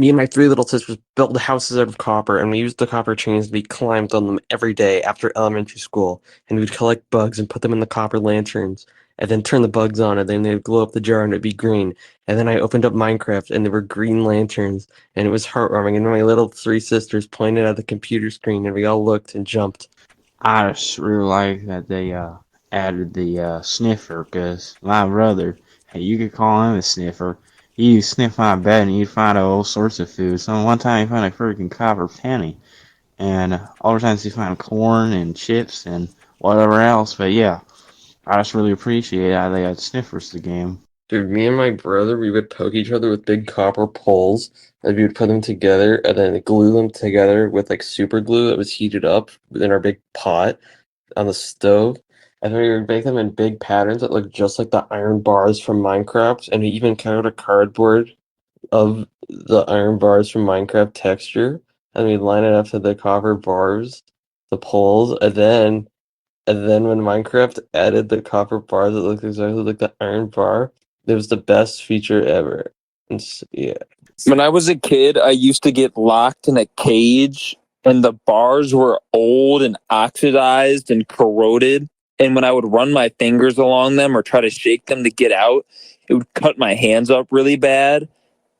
Me and my three little sisters built houses out of copper, and we used the copper chains, and we climbed on them every day after elementary school, and we'd collect bugs and put them in the copper lanterns, and then turn the bugs on, and then they'd glow up the jar, and it'd be green. And then I opened up Minecraft, and there were green lanterns, and it was heartwarming, and my little three sisters pointed at the computer screen, and we all looked and jumped. I just really like that they added the sniffer, because my brother, hey, you could call him a sniffer. He'd sniff my bed and he'd find all sorts of food. So one time he found a freaking copper penny, and other times he found corn and chips and whatever else. But yeah, I just really appreciate how they had sniffers to the game. Dude, me and my brother, we would poke each other with big copper poles, and we would put them together, and then glue them together with like super glue that was heated up in our big pot on the stove. And then we would make them in big patterns that looked just like the iron bars from Minecraft, and we even cut out a cardboard of the iron bars from Minecraft texture, and we'd line it up to the copper bars, the poles, and then when Minecraft added the copper bars that looked exactly like the iron bar, it was the best feature ever. Yeah. When I was a kid, I used to get locked in a cage, and the bars were old and oxidized and corroded. And when I would run my fingers along them or try to shake them to get out, it would cut my hands up really bad.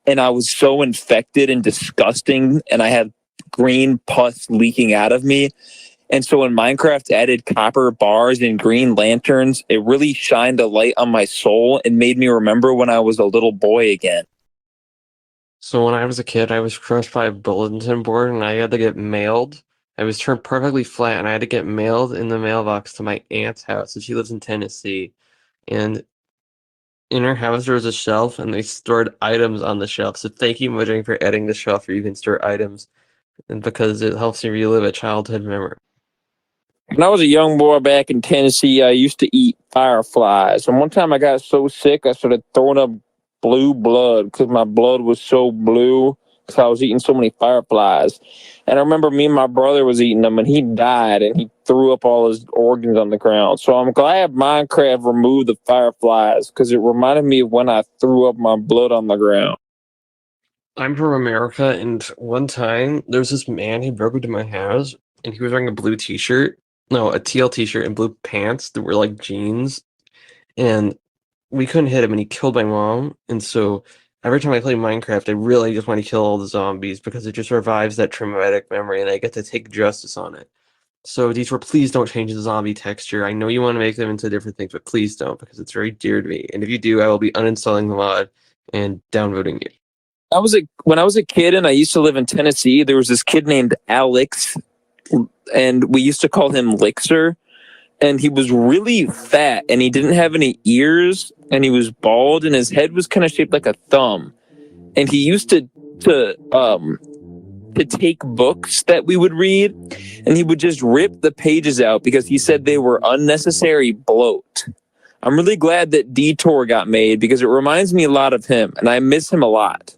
And I was so infected and disgusting, and I had green pus leaking out of me. And so when Minecraft added copper bars and green lanterns, it really shined a light on my soul and made me remember when I was a little boy again. So when I was a kid, I was crushed by a bulletin board and I had to get mailed. I was turned perfectly flat and I had to get mailed in the mailbox to my aunt's house. And she lives in Tennessee. And in her house, there was a shelf and they stored items on the shelf. So thank you, Mojang, for adding the shelf where you can store items. And because it helps you relive a childhood memory. When I was a young boy back in Tennessee, I used to eat fireflies. And one time I got so sick, I started throwing up blue blood because my blood was so blue because I was eating so many fireflies. And I remember me and my brother was eating them, and he died, and he threw up all his organs on the ground. So I'm glad Minecraft removed the fireflies because it reminded me of when I threw up my blood on the ground. I'm from America, and one time there was this man, he broke into my house, and he was wearing a blue t-shirt. No, a teal t-shirt and blue pants that were like jeans, and we couldn't hit him, and he killed my mom. And so every time I play Minecraft, I really just want to kill all the zombies because it just revives that traumatic memory, and I get to take justice on it. So, Detour, please don't change the zombie texture. I know you want to make them into different things, but please don't because it's very dear to me. And if you do, I will be uninstalling the mod and downvoting you. When I was a kid and I used to live in Tennessee, there was this kid named Alex, and we used to call him Lixer. And he was really fat, and he didn't have any ears, and he was bald, and his head was kind of shaped like a thumb. And he used to take books that we would read, and he would just rip the pages out because he said they were unnecessary bloat. I'm really glad that Detour got made because it reminds me a lot of him, and I miss him a lot.